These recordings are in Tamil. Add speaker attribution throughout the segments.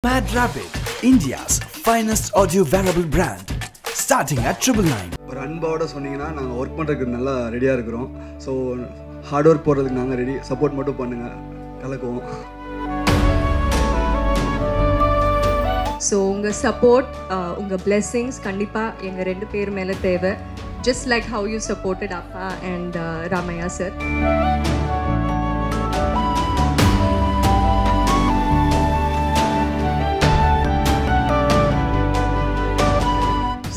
Speaker 1: Mad Rabbit, India's finest audio wearable brand, starting at 999.
Speaker 2: ஒரு அன்போட சொன்னீங்கன்னா நாங்கள் ஒர்க் பண்ணுறதுக்கு நல்லா ரெடியாக இருக்கிறோம். ஸோ ஹார்ட் ஒர்க் போடுறதுக்கு நாங்கள் ரெடி. சப்போர்ட் மட்டும் பண்ணுங்கள், கலக்குவோம்.
Speaker 3: ஸோ உங்கள் சப்போர்ட், உங்கள் பிளெஸ்ஸிங்ஸ் கண்டிப்பாக எங்கள் 2 பேர் மேலே தேவை. Just like how you supported அப்பா அண்ட் ராமையா சார்.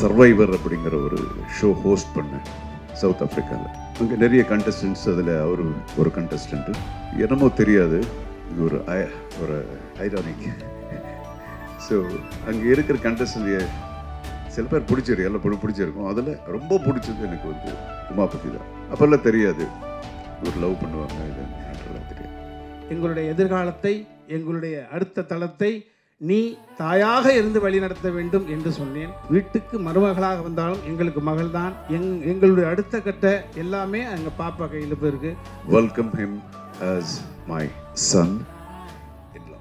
Speaker 4: சர்வைவர் அப்படிங்கிற ஒரு ஷோ ஹோஸ்ட் பண்ணேன் சவுத் ஆஃப்ரிக்காவில். அங்கே நிறைய கண்டஸ்டன்ட்ஸ், அதில் அவர் ஒரு கண்டஸ்டண்ட்டு. என்னமோ தெரியாது, இது ஒரு ஐரானிக். ஸோ அங்கே இருக்கிற கண்டஸ்டன்ட் சில பேர் பிடிச்சிருக்கு, எல்லாம் பிடிச்சிருக்கும். அதில் ரொம்ப பிடிச்சது எனக்கு வந்து உமாபதி தான். அப்போல்லாம் தெரியாது ஒரு லவ் பண்ணுவாங்க, இதுலாம் தெரியாது.
Speaker 5: எங்களுடைய எதிர்காலத்தை, எங்களுடைய அடுத்த தளத்தை நீ தாயாக இருந்து வழிநடத்த வேண்டும் என்று சொன்னேன். வீட்டுக்கு மருமகளாக வந்தாலும் எங்களுக்கு மகள்தான். எங்களுடைய அடுத்த கட்ட எல்லாமே எங்கள் பாப்பா கையில் போயிருக்கு.
Speaker 4: Welcome him as my son in law.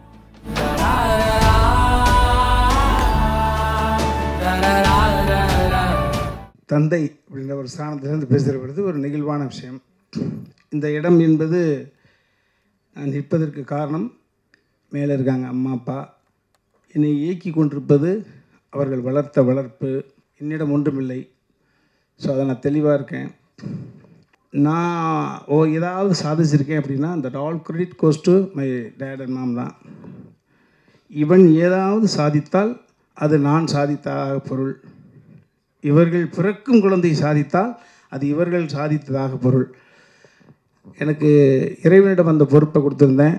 Speaker 5: தந்தை அப்படின்ற ஒரு ஸ்தானத்திலிருந்து பேசுகிற பொழுது ஒரு நெகிழ்வான விஷயம். இந்த இடம் என்பது நான் நிற்பதற்கு காரணம் மேலே இருக்காங்க அம்மா அப்பா. என்னை இயக்கி கொண்டிருப்பது அவர்கள் வளர்த்த வளர்ப்பு. என்னிடம் ஒன்றுமில்லை. ஸோ அதை நான் தெளிவாக இருக்கேன். நான் ஏதாவது சாதிச்சிருக்கேன் அப்படின்னா that all credit goes to my dad and mom தான். இவன் ஏதாவது சாதித்தால் அது நான் சாதித்ததாக பொருள். இவர்கள் பிறக்கும் குழந்தை சாதித்தால் அது இவர்கள் சாதித்ததாக பொருள். எனக்கு இறைவனிடம் அந்த பொறுப்பை கொடுத்துருந்தேன்.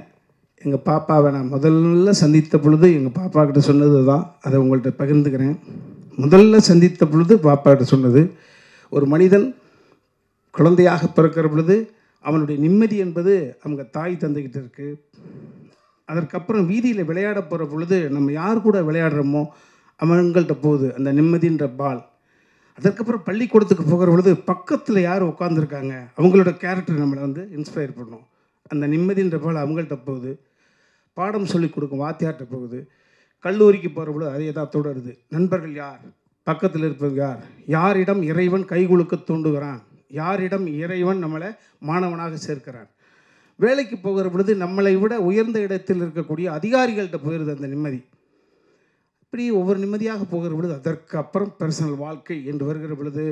Speaker 5: எங்கள் பாப்பாவை நான் முதல்ல சந்தித்த பொழுது எங்கள் பாப்பா கிட்ட சொன்னது தான். அதை உங்கள்கிட்ட பகிர்ந்துக்கிறேன். முதல்ல சந்தித்த பொழுது பாப்பா கிட்ட சொன்னது, ஒரு மனிதன் குழந்தையாக பிறக்கிற பொழுது அவனுடைய நிம்மதி என்பது அவங்க தாய் தந்தைக்கிட்ட இருக்குது. அதற்கப்புறம் வீதியில் விளையாட போகிற பொழுது நம்ம யார் கூட விளையாடுறோமோ அவங்கள்ட்ட போகுது அந்த நிம்மதின்ற பால். அதற்கப்புறம் பள்ளிக்கூடத்துக்கு போகிற பொழுது பக்கத்தில் யார் உட்காந்துருக்காங்க அவங்களோட கேரக்டர் நம்மளை வந்து இன்ஸ்பயர் பண்ணும். அந்த நிம்மதின்ற பால் அவங்கள்ட்ட போகுது. பாடம் சொல்லிக் கொடுக்கும் வாத்தியார்கிட்ட போகுது. கல்லூரிக்கு போகிற பொழுது அதே தான் தொடருது. நண்பர்கள் யார், பக்கத்தில் இருப்பது யார், யாரிடம் இறைவன் கைகுலுக்க தூண்டுகிறான், யாரிடம் இறைவன் நம்மளை மாணவனாக சேர்க்கிறான். வேலைக்கு போகிற பொழுது நம்மளை விட உயர்ந்த இடத்தில் இருக்கக்கூடிய அதிகாரிகள்கிட்ட போயிடுது அந்த நிம்மதி. இப்படி ஒவ்வொரு நிம்மதியாக போகிற பொழுது அதற்கு அப்புறம் பர்சனல் வாழ்க்கை என்று வருகிற பொழுது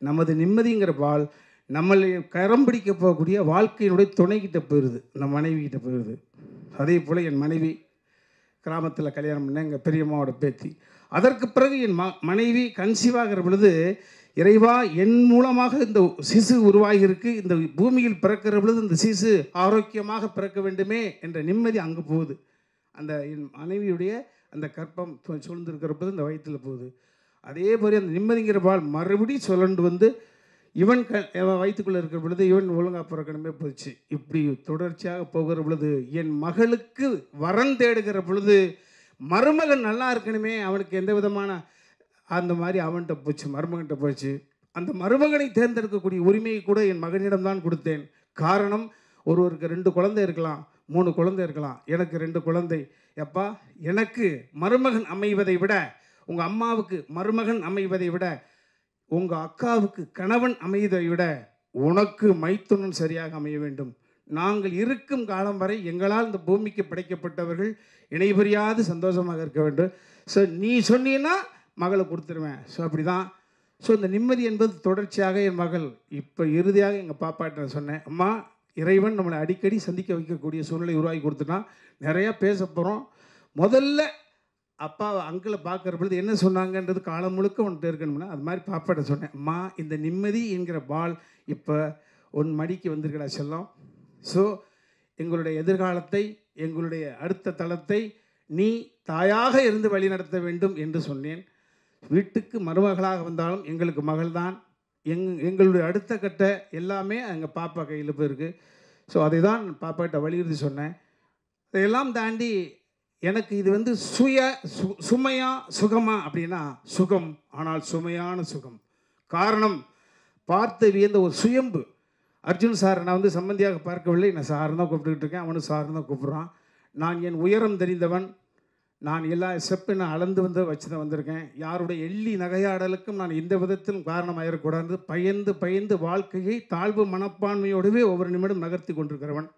Speaker 5: நமது நிம்மதிங்கிற பால் நம்மளை கரம் பிடிக்க போகக்கூடிய வாழ்க்கையினுடைய துணைக்கிட்ட போயிடுது, நம்ம மனைவிக்கிட்ட போயிடுது. அதே போல் என் மனைவி கிராமத்தில் கல்யாணம் பண்ண எங்கள் பெரியம்மாவோட பேத்தி. அதற்கு பிறகு என் மனைவி கன்சீவாகிற பொழுது இறைவா என் மூலமாக இந்த சிசு உருவாகியிருக்கு, இந்த பூமியில் பிறக்கிற பொழுது இந்த சிசு ஆரோக்கியமாக பிறக்க வேண்டுமே என்ற நிம்மதி அங்கே போகுது. அந்த என் மனைவியுடைய அந்த கற்பம் சூழ்ந்திருக்கிற போது இந்த வயிற்றில் போகுது. அதே போல் அந்த நிம்மதிங்கிற பால் மறுபடியும் சொல்லண்டு வந்து இவன் வயிற்றுக்குள்ளே இருக்கிற பொழுது இவன் ஒழுங்காக பிறக்கணுமே போச்சு. இப்படி தொடர்ச்சியாக போகிற பொழுது என் மகளுக்கு வரன் தேடுகிற பொழுது மருமகன் நல்லா இருக்கணுமே, அவனுக்கு எந்த விதமான அந்த மாதிரி அவன்கிட்ட போச்சு, மருமகன்கிட்ட போச்சு. அந்த மருமகனை தேர்ந்தெடுக்கக்கூடிய உரிமையை கூட என் மகனிடம் தான் கொடுத்தேன். காரணம், ஒருவருக்கு 2 குழந்தை இருக்கலாம், 3 குழந்தை இருக்கலாம். எனக்கு 2 குழந்தை. எப்பா, எனக்கு மருமகன் அமைவதை விட, உங்கள் அம்மாவுக்கு மருமகன் அமைவதை விட, உங்கள் அக்காவுக்கு கணவன் அமைவதை விட உனக்கு மைத்துனன் சரியாக அமைய வேண்டும். நாங்கள் இருக்கும் காலம் வரை எங்களால் இந்த பூமிக்கு படைக்கப்பட்டவர்கள் இணைபுரியாது சந்தோஷமாக இருக்க வேண்டும். ஸோ நீ சொன்னீன்னா மகளை கொடுத்துருவேன். ஸோ அப்படி தான். ஸோ இந்த நிம்மதி என்பது தொடர்ச்சியாக என் மகள் இப்போ இறுதியாக எங்கள் பாப்பாட்ட சொன்னேன், அம்மா இறைவன் நம்மளை அடிக்கடி சந்திக்க வைக்கக்கூடிய சூழ்நிலை உருவாக்கி கொடுத்துட்டான். நிறையா பேச போகிறோம். முதல்ல அப்பா அங்கிளை பார்க்குற பொழுது என்ன சொன்னாங்கன்றது காலம் முழுக்க வந்துட்டு இருக்கணும்னா அது மாதிரி பாப்பாட்ட சொன்னேன், அம்மா இந்த நிம்மதி என்கிற பால் இப்போ உன் மடிக்கு வந்திருக்கடா செல்லம். ஸோ எங்களுடைய எதிர்காலத்தை, எங்களுடைய அடுத்த தளத்தை நீ தாயாக இருந்து வழிநடத்த வேண்டும் என்று சொன்னேன். வீட்டுக்கு மருமகளாக வந்தாலும் எங்களுக்கு மகள்தான். எங்களுடைய அடுத்த கட்ட எல்லாமே எங்கள் பாப்பா கையில் போயிருக்கு. ஸோ அதை தான் பாப்பாட்ட வலியுறுத்தி சொன்னேன். இதையெல்லாம் தாண்டி எனக்கு இது வந்து சுமையா சுகமா அப்படின்னா சுகம், ஆனால் சுமையான சுகம். காரணம், பார்த்து வியந்த ஒரு சுயம்பு. அர்ஜுன் சார் நான் வந்து சம்பந்தியாக பார்க்கவில்லை, நான் சார் தான் கூப்பிட்டுக்கிட்டு இருக்கேன், அவனு சார் தான் கூப்பிட்றான். நான் என் உயரம் தெரிந்தவன், நான் எல்லா ஸ்டெப்பையும் நான் அளந்து வந்து வச்சு தான் வந்திருக்கேன். யாருடைய எள்ளி நகையாடலுக்கும் நான் எந்த விதத்திலும் காரணமாயிடக்கூடாது. பயந்து வாழ்க்கையை தாழ்வு மனப்பான்மையோடவே ஒவ்வொரு நிமிடம் நகர்த்தி கொண்டிருக்கிறவன்.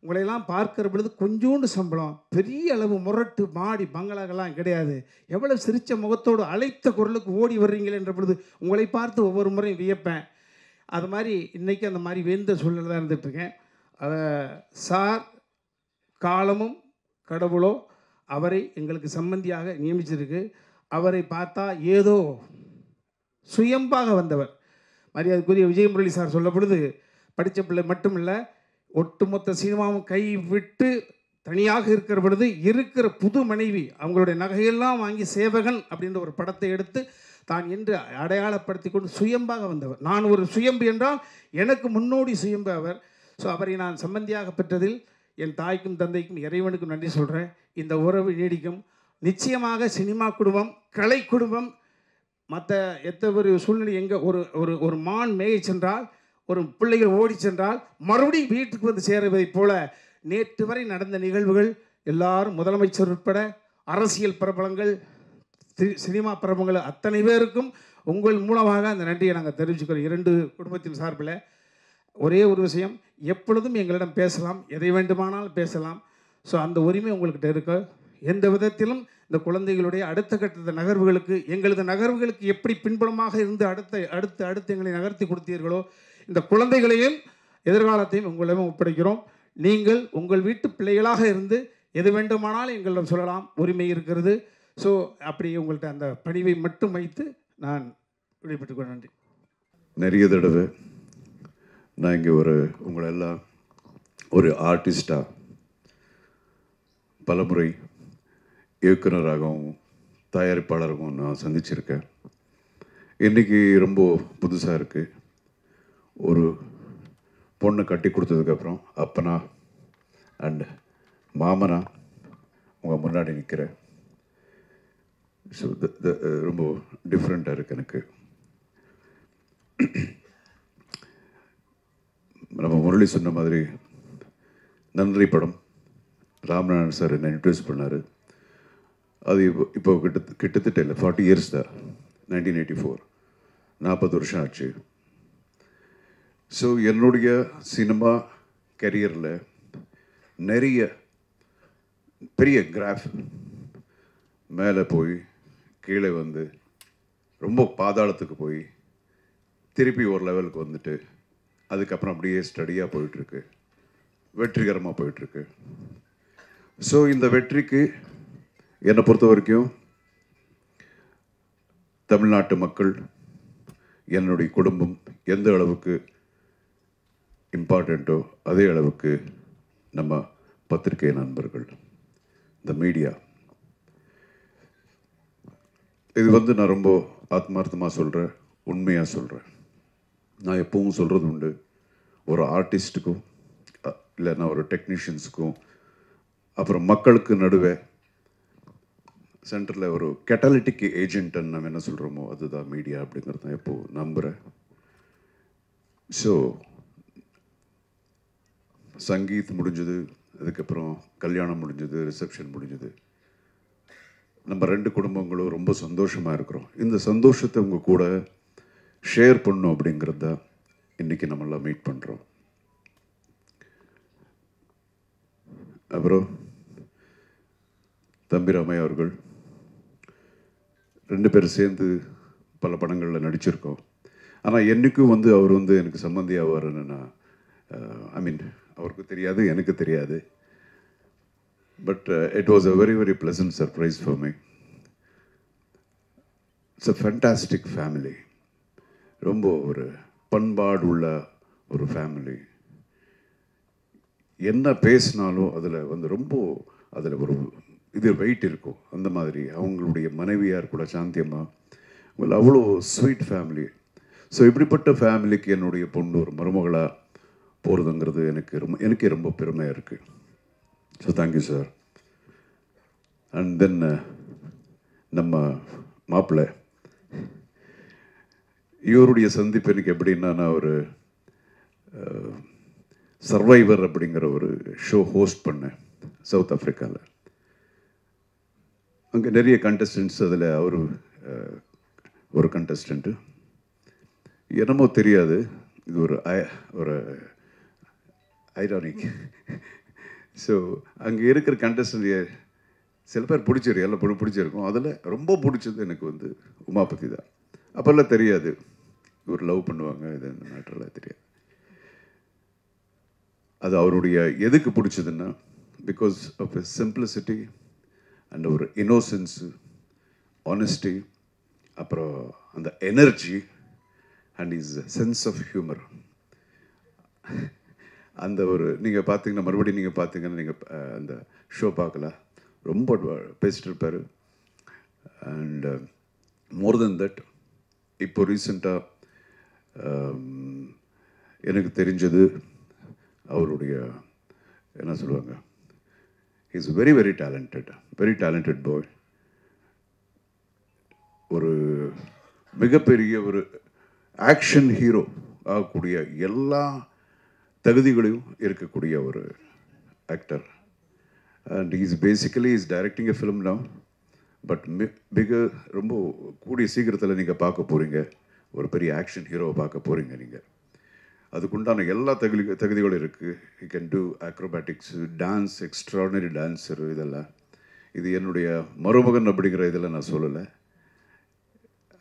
Speaker 5: உங்களையெல்லாம் பார்க்கிற பொழுது கொஞ்சோண்டு சம்பளம், பெரிய அளவு முரட்டு மாடி பங்களாக்கெல்லாம் கிடையாது. எவ்வளோ சிரித்த முகத்தோடு அழைத்த குரலுக்கு ஓடி வர்றீங்களே என்ற பொழுது உங்களை பார்த்து ஒவ்வொரு முறையும் வியப்பேன். அது மாதிரி இன்றைக்கி அந்த மாதிரி வேந்த சூழ்நிலை தான் இருந்துகிட்ருக்கேன். அதை சார் காலமும் கடவுளோ அவரை எங்களுக்கு சம்பந்தியாக நியமிச்சிருக்கு. அவரை பார்த்தா ஏதோ சுயம்பாக வந்தவர். மரியாதைக்குரிய விஜயமுரளி சார் சொல்ல பொழுது படித்த பிள்ளை மட்டும் இல்லை, ஒட்டுமொத்த சினிமாவும் கை விட்டு தனியாக இருக்கிற பொழுது இருக்கிற புது மனைவி அவங்களுடைய நகையெல்லாம் வாங்கி சேவகன் அப்படின்ற ஒரு படத்தை எடுத்து தான் என்று அடையாளப்படுத்தி கொண்டு சுயம்பாக வந்தவர். நான் ஒரு சுயம்பு என்றால் எனக்கு முன்னோடி சுயம்பு அவர். ஸோ அவரை நான் சம்பந்தியாக பெற்றதில் என் தாய்க்கும் தந்தைக்கும் இறைவனுக்கும் நன்றி சொல்கிறேன். இந்த உறவு நீடிக்கும். நிச்சயமாக சினிமா குடும்பம், கலை குடும்பம், மற்ற எத்த ஒரு சூழ்நிலை எங்கே ஒரு மான் மேயை சென்றால், ஒரு பிள்ளைகள் ஓடி சென்றால் மறுபடியும் வீட்டுக்கு வந்து சேருவதைப் போல நேற்று வரை நடந்த நிகழ்வுகள் எல்லாரும் முதலமைச்சர் உட்பட அரசியல் பிரபலங்கள், சினிமா பிரபலங்கள் அத்தனை பேருக்கும் உங்கள் மூலமாக அந்த நன்றியை நாங்கள் தெரிவிச்சுக்கிறோம். 2 குடும்பத்தின் சார்பில் ஒரே ஒரு விஷயம், எப்பொழுதும் எங்களிடம் பேசலாம், எதை வேண்டுமானாலும் பேசலாம். ஸோ அந்த உரிமை உங்கள்கிட்ட இருக்கு. எந்த விதத்திலும் இந்த குழந்தைகளுடைய அடுத்த கட்ட நகர்வுகளுக்கு, எங்களது நகர்வுகளுக்கு எப்படி பின்புலமாக இருந்து அடுத்து எங்களை நகர்த்தி கொடுத்தீர்களோ, இந்த குழந்தைகளையும் எதிர்காலத்தையும் உங்களிடம் ஒப்படைக்கிறோம். நீங்கள் உங்கள் வீட்டு பிள்ளைகளாக இருந்து எது வேண்டுமானாலும் எங்களிடம் சொல்லலாம், உரிமை இருக்கிறது. ஸோ அப்படி உங்கள்கிட்ட அந்த பணிவை மட்டும் வைத்து நான் விடைபெற்றுக்கொள்ள நன்றி.
Speaker 4: நிறைய தடவை நான் இங்கே உங்களெல்லாம் ஒரு ஆர்டிஸ்டாக பலமுறை இயக்குனராகவும் தயாரிப்பாளராகவும் நான் சந்திச்சிருக்கேன். இன்றைக்கி ரொம்ப புதுசாக இருக்குது. ஒரு பொண்ணை கட்டி கொடுத்ததுக்கப்புறம் அப்பனா அண்ட் மாமனா உங்கள் முன்னாடி நிற்கிறேன். ஸோ ரொம்ப டிஃப்ரெண்ட்டாக இருக்குது எனக்கு. நம்ம முரளி சொன்ன மாதிரி நன்றி படம் ராமநாதன் சார் என்னை இன்ட்ரடியூஸ் பண்ணார். அது இப்போ கிட்டத்தட்ட இல்லை 40 இயர்ஸ் தான். 1984, 40 வருஷம் ஆச்சு. ஸோ என்னுடைய சினிமா கரியரில் நிறைய பெரிய கிராஃப் மேலே போய் கீழே வந்து ரொம்ப பாதாளத்துக்கு போய் திருப்பி ஒரு லெவலுக்கு வந்துட்டு அதுக்கப்புறம் அப்படியே ஸ்டடியாக போயிட்டுருக்கு, வெற்றிகரமாக போயிட்டுருக்கு. ஸோ இந்த வெற்றிக்கு என்னை பொறுத்த வரைக்கும் தமிழ்நாட்டு மக்கள், என்னுடைய குடும்பம் எந்த அளவுக்கு இம்பார்ட்டண்ட்டோ அதே அளவுக்கு நம்ம பத்திரிகை நண்பர்கள், இந்த மீடியா. இது நான் ரொம்ப ஆத்மார்த்தமாக சொல்கிறேன், உண்மையாக சொல்கிறேன். நான் எப்பவும் சொல்கிறது உண்டு, ஒரு ஆர்டிஸ்ட்டுக்கும் இல்லைன்னா ஒரு டெக்னீஷியன்ஸுக்கும் அப்புறம் மக்களுக்கு நடுவே சென்டரில் ஒரு கேட்டலிட்டிக் ஏஜென்ட்ன்னு நம்ம என்ன சொல்கிறோமோ அதுதான் மீடியா அப்படிங்கிறது தான் எப்போது நம்புகிறேன். ஸோ சங்கீத் முடிஞ்சது, அதுக்கப்புறம் கல்யாணம் முடிஞ்சது, ரிசப்ஷன் முடிஞ்சது. நம்ம 2 குடும்பங்களும் ரொம்ப சந்தோஷமாக இருக்கிறோம். இந்த சந்தோஷத்தை உங்கள் கூட ஷேர் பண்ணும் அப்படிங்கிறது தான் இன்றைக்கி நம்மளாம் மீட் பண்ணுறோம். அப்புறம் தம்பி ராமையா அவர்கள் 2 பேரும் சேர்ந்து பல படங்களில் நடிச்சிருக்கோம். ஆனால் என்றைக்கும் அவர் எனக்கு சம்பந்தியாவார்னு நான் அவருக்கு தெரியாது, எனக்கு தெரியாது. But it was a very very pleasant surprise for me. It's a fantastic family. ரொம்ப ஒரு பண்பாடு உள்ள ஒரு ஃபேமிலி. என்ன பேசினாலும் அதில் ரொம்ப அதில் ஒரு வெயிட் இருக்கும். அந்த மாதிரி அவங்களுடைய மனைவியார் கூட சாந்தியம்மா, அவ்வளோ ஸ்வீட் ஃபேமிலி. ஸோ இப்படிப்பட்ட ஃபேமிலிக்கு என்னுடைய பொண்ணு ஒரு மருமகளாக போகிறதுங்கிறது எனக்கே ரொம்ப பெருமையாக இருக்குது. So thank you sir. And then நம்ம மாப்பிள்ளை, இவருடைய சந்திப்பு எனக்கு எப்படின்னா, நான் ஒரு சர்வைவர் அப்படிங்கிற ஒரு ஷோ ஹோஸ்ட் பண்ணேன் சவுத் ஆஃப்ரிக்காவில். அங்கே நிறைய கண்டஸ்டன்ட்ஸ், அதில் அவர் ஒரு கண்டஸ்டண்ட்டு. என்னமோ தெரியாது, இது ஒரு ஐரானிக். ஸோ அங்கே இருக்கிற கண்டஸ்டன்ட் சில பேர் பிடிச்சிருக்கு, எல்லாம் பிடிச்சிருக்கும். அதில் ரொம்ப பிடிச்சது எனக்கு வந்து உமாபதி தான். அப்போல்லாம் தெரியாது இவர் லவ் பண்ணுவாங்க, இது இந்த மேட்டரெல்லாம் தெரியாது. அது அவருடைய எதுக்கு பிடிச்சதுன்னா, because of a simplicity and ஒரு இன்னோசன்ஸு, ஆனஸ்டி, அப்புறம் அந்த energy and is sense of humour. அந்த ஒரு நீங்கள் பார்த்தீங்கன்னா, மறுபடியும் நீங்கள் பார்த்தீங்கன்னா, நீங்கள் அந்த ஷோ பார்க்கல, ரொம்ப பேசிட்டு இருப்பார். அண்ட் மோர் தென் தட், இப்போ ரீசெண்டாக எனக்கு தெரிஞ்சது அவருடைய என்ன சொல்லுவாங்க, இஸ் வெரி வெரி டேலண்டட் பாய். ஒரு மிகப்பெரிய ஒரு ஆக்ஷன் ஹீரோ ஆகக்கூடிய எல்லா தகுதிகளையும் இருக்கக்கூடிய ஒரு actor. And basically is directing a film now. But ரொம்ப கூடிய சீக்கிரத்தில் நீங்கள் பார்க்க போகிறீங்க, ஒரு பெரிய ஆக்ஷன் ஹீரோவை பார்க்க போகிறீங்க நீங்கள். அதுக்குண்டான எல்லா தகுதிகளும் இருக்குது. You can do acrobatics, dance, extraordinary dancer, இதெல்லாம். இது என்னுடைய மருமகன் அப்படிங்கிற இதில் நான் சொல்லலை,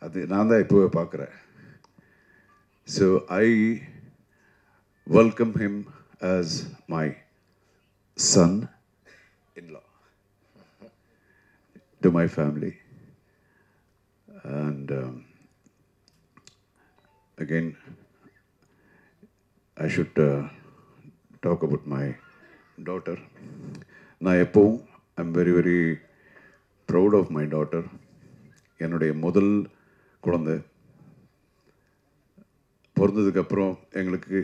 Speaker 4: அது நான் தான் இப்போவே பார்க்குறேன். So I welcome him as my son-in-law to my family. And again, I should talk about my daughter. நான் எப்போவும் I'm very very proud of my daughter. என்னுடைய முதல் குழந்தை பிறந்ததுக்கப்புறம் எங்களுக்கு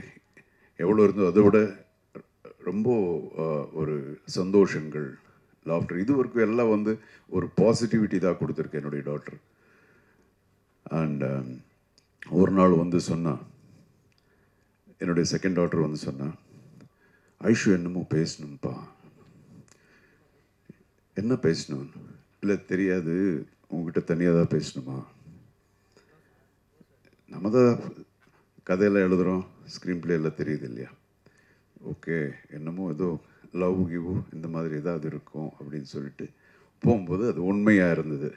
Speaker 4: எவ்வளோ இருந்தோ அதை விட ரொம்ப ஒரு சந்தோஷங்கள், லாஃப்டர், இது வரைக்கும் எல்லாம் வந்து ஒரு பாசிட்டிவிட்டி தான் கொடுத்துருக்கு என்னுடைய டாக்டர். அண்ட் ஒரு நாள் வந்து சொன்னா, என்னுடைய செகண்ட் டாக்டர் வந்து சொன்னா, ஐஷு என்னமோ பேசணும்ப்பா. என்ன பேசணும்? இல்லை தெரியாது, உங்ககிட்ட தனியாக தான் பேசணுமா? நம்ம தான் கதையெல்லாம் எழுதுகிறோம், ஸ்க்ரீன் பிளே எல்லாம் தெரியுது இல்லையா? ஓகே, என்னமோ ஏதோ லவ் கிவ் இந்த மாதிரி ஏதாவது இருக்கும் அப்படின்னு சொல்லிட்டு போகும்போது அது உண்மையாக இருந்தது.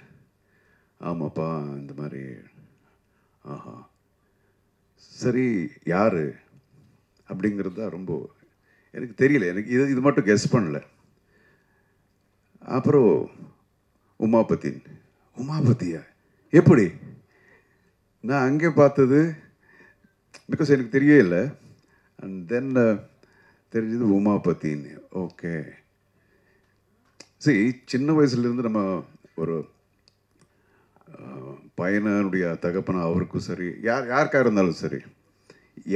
Speaker 4: ஆமாப்பா, இந்த மாதிரி. ஆஹா, சரி, யார் அப்படிங்கிறது தான் ரொம்ப எனக்கு தெரியல. எனக்கு இது மட்டும் கெஸ் பண்ணல. அப்புறம் உமாபதியா எப்படி? நான் அங்கே பார்த்தது, பிகாஸ் எனக்கு தெரியவே இல்லை. அண்ட் தென் தெரிஞ்சது உமாபதின்னு. ஓகே, சரி, சின்ன வயசுலேருந்து நம்ம ஒரு பையனுடைய தகப்பனா அவருக்கும் சரி, யாருக்காக இருந்தாலும் சரி,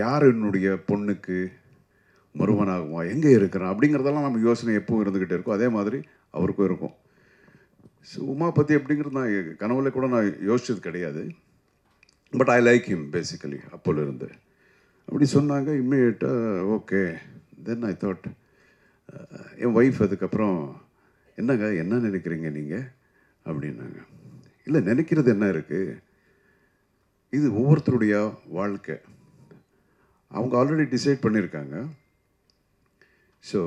Speaker 4: யார் என்னுடைய பொண்ணுக்கு மருமனாகுமா, எங்கே இருக்கிறான் அப்படிங்கிறதெல்லாம் நம்ம யோசனை எப்பவும் இருந்துக்கிட்டே இருக்கும். அதே மாதிரி அவருக்கும் இருக்கும். ஸோ உமாபதி அப்படிங்கிறது நான் கனவுல கூட நான் யோசிச்சது கிடையாது. But I like him basically. அப்போலேருந்து அப்படி சொன்னாங்க. இம்மிடியேட்டாக ஓகே. தென் ஐ தாட், என் ஒய்ஃப் அதுக்கப்புறம், என்னங்க என்ன நினைக்கிறீங்க நீங்கள் அப்படின்னாங்க. இல்லை, நினைக்கிறது என்ன இருக்குது, இது ஒவ்வொருத்தருடைய வாழ்க்கை, அவங்க ஆல்ரெடி டிசைட் பண்ணியிருக்காங்க. ஸோ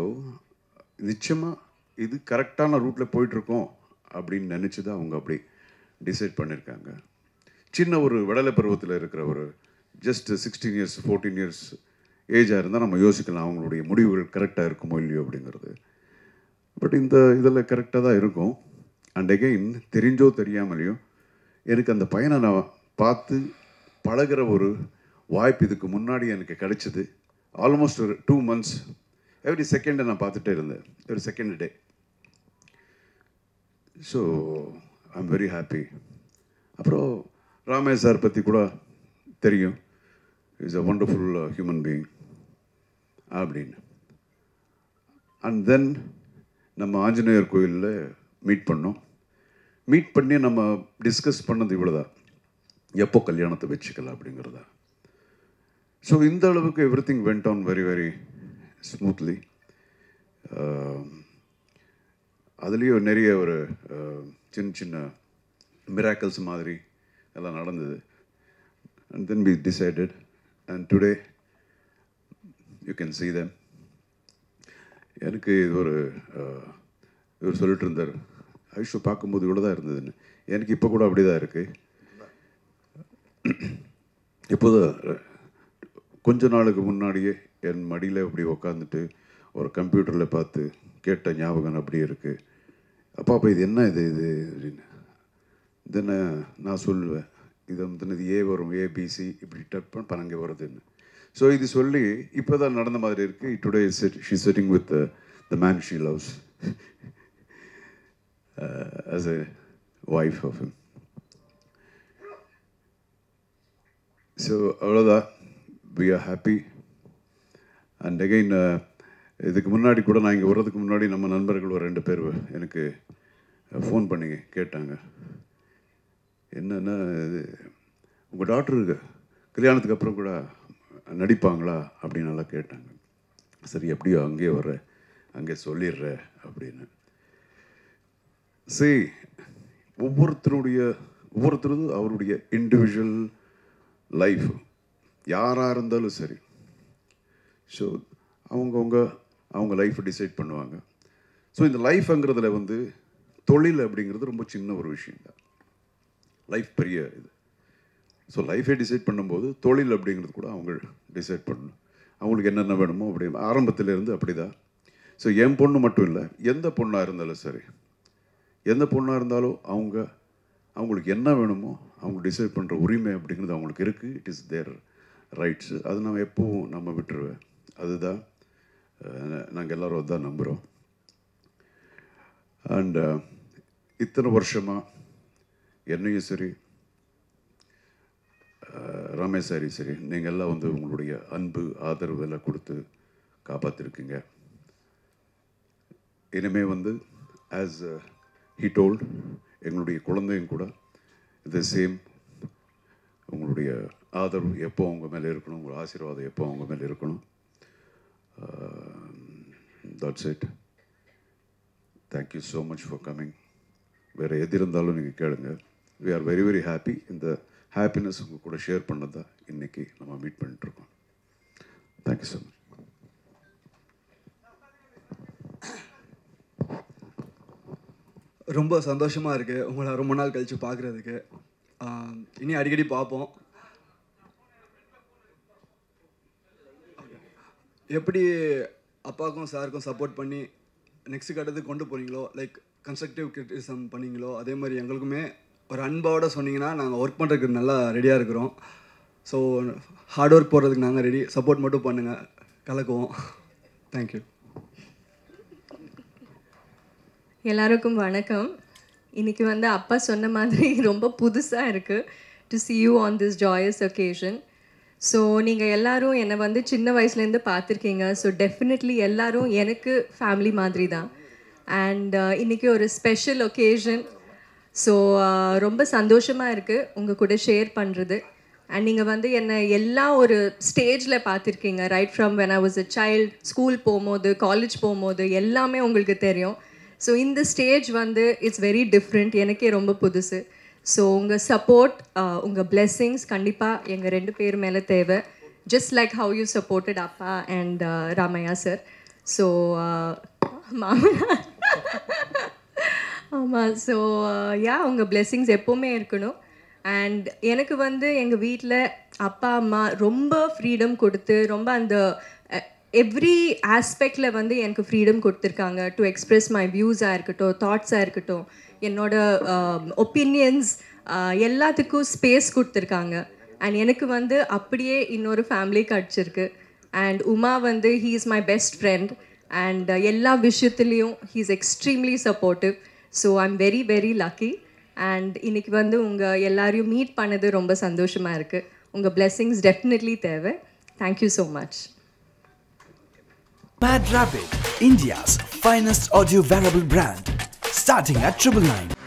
Speaker 4: நிச்சயமாக இது கரெக்டான ரூட்டில் போயிட்டுருக்கோம் அப்படின்னு நினச்சி தான் அவங்க அப்படி டிசைட் பண்ணியிருக்காங்க. சின்ன ஒரு விடலை பருவத்தில் இருக்கிற ஒரு ஜஸ்ட் 16 years 14 years ஏஜாக இருந்தால் நம்ம யோசிக்கலாம் அவங்களுடைய முடிவுகள் கரெக்டாக இருக்குமோ இல்லையோ அப்படிங்கிறது. பட் இந்த இதில் கரெக்டாக தான் இருக்கும். அண்ட் அகெயின், தெரிஞ்சோ தெரியாமலையோ எனக்கு அந்த பையனை நான் பார்த்து பழகிற ஒரு வாய்ப்பு இதுக்கு முன்னாடி எனக்கு கிடைச்சிது. ஆல்மோஸ்ட் ஒரு 2 months எவ்ரி செகண்டை நான் பார்த்துட்டே இருந்தேன், ஒரு second day. So I am very happy. அப்புறம் ராமே சார் பற்றி கூட தெரியும், is a wonderful human being அப்படின்னு. அண்ட் தென் நம்ம ஆஞ்சநேயர் கோயிலில் மீட் பண்ணோம். மீட் பண்ணி நம்ம டிஸ்கஸ் பண்ணது இவ்வளோதான், எப்போ கல்யாணத்தை வச்சுக்கலாம் அப்படிங்கிறதா. ஸோ இந்த அளவுக்கு every thing went on very very smoothly. அதுலேயும் நிறைய ஒரு சின்ன சின்ன மிராக்கிள்ஸ் மாதிரி எல்லாம் நடந்தது. And then we decided, and today you can see them. எனக்கு இது இவர் சொல்லிட்டு இருந்தார், ஐஷு பார்க்கும்போது இவ்வளோ தான் இருந்ததுன்னு. எனக்கு இப்போ கூட அப்படி தான் இருக்குது. இப்போது கொஞ்ச நாளுக்கு முன்னாடியே என் மடியில் அப்படி உக்காந்துட்டு ஒரு கம்ப்யூட்டரில் பார்த்து கேட்ட ஞாபகம் அப்படியே இருக்குது. அப்பா இது என்ன இது அப்படின்னு தென்ன நான் சொல்லுவேன், இது வந்து இது ஏ வரும், ஏபிசி இப்படி டப் பணங்க வருதுன்னு. ஸோ இது சொல்லி இப்போ தான் நடந்த மாதிரி இருக்குது. Today she sitting with the man she loves as a wife of him. So அவ்வளோதான், we are happy. And again இதுக்கு முன்னாடி கூட நான் இங்கே வர்றதுக்கு முன்னாடி நம்ம நண்பர்கள் ஒரு 2 பேர் எனக்கு ஃபோன் பண்ணி கேட்டாங்க, என்னென்னா இது உங்கள் டாக்டருக்கு கல்யாணத்துக்கு அப்புறம் கூட நடிப்பாங்களா அப்படின்னு நல்லா கேட்டாங்க. சரி எப்படியோ அங்கேயே வர்ற, அங்கே சொல்லிடுற அப்படின்னு. சரி, ஒவ்வொருத்தரும் அவருடைய இண்டிவிஜுவல் லைஃப் யாராக இருந்தாலும் சரி. ஸோ அவங்க லைஃப்பை டிசைட் பண்ணுவாங்க. ஸோ இந்த லைஃப்ங்கிறதுல வந்து தொழில் அப்படிங்கிறது ரொம்ப சின்ன ஒரு விஷயம் தான். லைஃப் பெரிய இது. ஸோ லைஃபை டிசைட் பண்ணும்போது தொழில் அப்படிங்கிறது கூட அவங்க டிசைட் பண்ணணும். அவங்களுக்கு என்னென்ன வேணுமோ அப்படி ஆரம்பத்திலேருந்து அப்படி தான். ஸோ என் பொண்ணு மட்டும் இல்லை, எந்த பொண்ணாக இருந்தாலும் சரி, எந்த பொண்ணாக இருந்தாலும் அவங்களுக்கு என்ன வேணுமோ அவங்க டிசைட் பண்ணுற உரிமை அப்படிங்கிறது அவங்களுக்கு இருக்குது. It is their rights. அது நம்ம எப்போவும் நம்ம விட்டுருவேன். அதுதான் நாங்கள் எல்லோரும் அதுதான் நம்புகிறோம். அண்ட் இத்தனை வருஷமாக என்னையும் சரி, ரமேஷ் சரி, நீங்கள் எல்லாம் வந்து உங்களுடைய அன்பு ஆதரவு எல்லாம் கொடுத்து காப்பாற்றிருக்கீங்க. இனிமேல் வந்து ஆஸ் he told, எங்களுடைய குழந்தையும் கூட த சேம் உங்களுடைய ஆதரவு எப்போ அவங்க மேலே இருக்கணும், உங்கள் ஆசீர்வாதம் எப்போ அவங்க மேலே இருக்கணும். That's it. Thank you so much for coming. வேறு எது இருந்தாலும் நீங்கள் கேளுங்க. We are very very happy. இந்த ஹாப்பினஸ் உங்கள் கூட ஷேர் பண்ணதான் இன்றைக்கி நம்ம மீட் பண்ணிட்டுருக்கோம். Thank you so much.
Speaker 2: ரொம்ப சந்தோஷமாக இருக்குது உங்களை ரொம்ப நாள் கழித்து பார்க்குறதுக்கு. இனி அடிக்கடி பார்ப்போம். எப்படி அப்பாவுக்கும் சாருக்கும் சப்போர்ட் பண்ணி நெக்ஸ்ட் கட்டத்துக்கு கொண்டு போகிறீங்களோ, லைக் கன்ஸ்ட்ரக்டிவ் கிரிட்டிசிசம் பண்ணீங்களோ, அதே மாதிரி எங்களுக்குமே ஒரு அன்பாவோட சொன்னீங்கன்னா நாங்கள் ஒர்க் பண்ணுறதுக்கு நல்லா ரெடியாக இருக்கிறோம். ஸோ ஹார்ட் ஒர்க் போடுறதுக்கு நாங்கள் ரெடி. சப்போர்ட் மட்டும் பண்ணுங்கள், கலக்குவோம். தேங்க்யூ.
Speaker 3: எல்லாருக்கும் வணக்கம். இன்றைக்கி வந்து அப்பா சொன்ன மாதிரி ரொம்ப புதுசாக இருக்குது to see you on this joyous occasion. So நீங்கள் எல்லோரும் என்னை வந்து சின்ன வயசுலேருந்து பார்த்துருக்கீங்க. ஸோ டெஃபினெட்லி எல்லோரும் எனக்கு ஃபேமிலி மாதிரி தான். அண்ட் இன்றைக்கி ஒரு ஸ்பெஷல் ஒகேஷன். ஸோ ரொம்ப சந்தோஷமாக இருக்குது உங்கள் கூட ஷேர் பண்ணுறது. அண்ட் நீங்கள் வந்து என்னை எல்லா ஒரு ஸ்டேஜில் பார்த்துருக்கீங்க. Right from when I was a child, school போகும்போது, காலேஜ் போகும்போது எல்லாமே உங்களுக்கு தெரியும். ஸோ இந்த ஸ்டேஜ் வந்து இட்ஸ் வெரி டிஃப்ரெண்ட், எனக்கே ரொம்ப புதுசு. ஸோ உங்கள் சப்போர்ட், உங்கள் பிளெஸ்ஸிங்ஸ் கண்டிப்பாக எங்கள் 2 பேர் மேலே தேவை. Just like how you supported அப்பா அண்ட் ராமையா சார். ஸோ மாமனா ஆமாம். ஸோ உங்கள் பிளெஸ்ஸிங்ஸ் எப்போவுமே இருக்கணும். அண்ட் எனக்கு வந்து எங்கள் வீட்டில் அப்பா அம்மா ரொம்ப ஃப்ரீடம் கொடுத்து, ரொம்ப அந்த எவ்ரி ஆஸ்பெக்டில் வந்து எனக்கு ஃப்ரீடம் கொடுத்துருக்காங்க. டு எக்ஸ்ப்ரெஸ் மை வியூஸாக இருக்கட்டும், தாட்ஸாக இருக்கட்டும், என்னோட ஒப்பீனியன்ஸ் எல்லாத்துக்கும் ஸ்பேஸ் கொடுத்துருக்காங்க. அண்ட் எனக்கு வந்து அப்படியே இன்னொரு ஃபேமிலி கிடச்சிருக்கு. அண்ட் உமா வந்து he is my best friend. And எல்லா விஷயத்துலேயும் he is extremely supportive. So I am very very lucky. And இன்றைக்கி வந்து உங்கள் எல்லாரையும் மீட் பண்ணது ரொம்ப சந்தோஷமாக இருக்குது. உங்கள் பிளெஸ்ஸிங்ஸ் டெஃபினெட்லி தேவை. Thank you so much.
Speaker 1: Mad Rapid, India's finest audio wearable brand, starting at 999.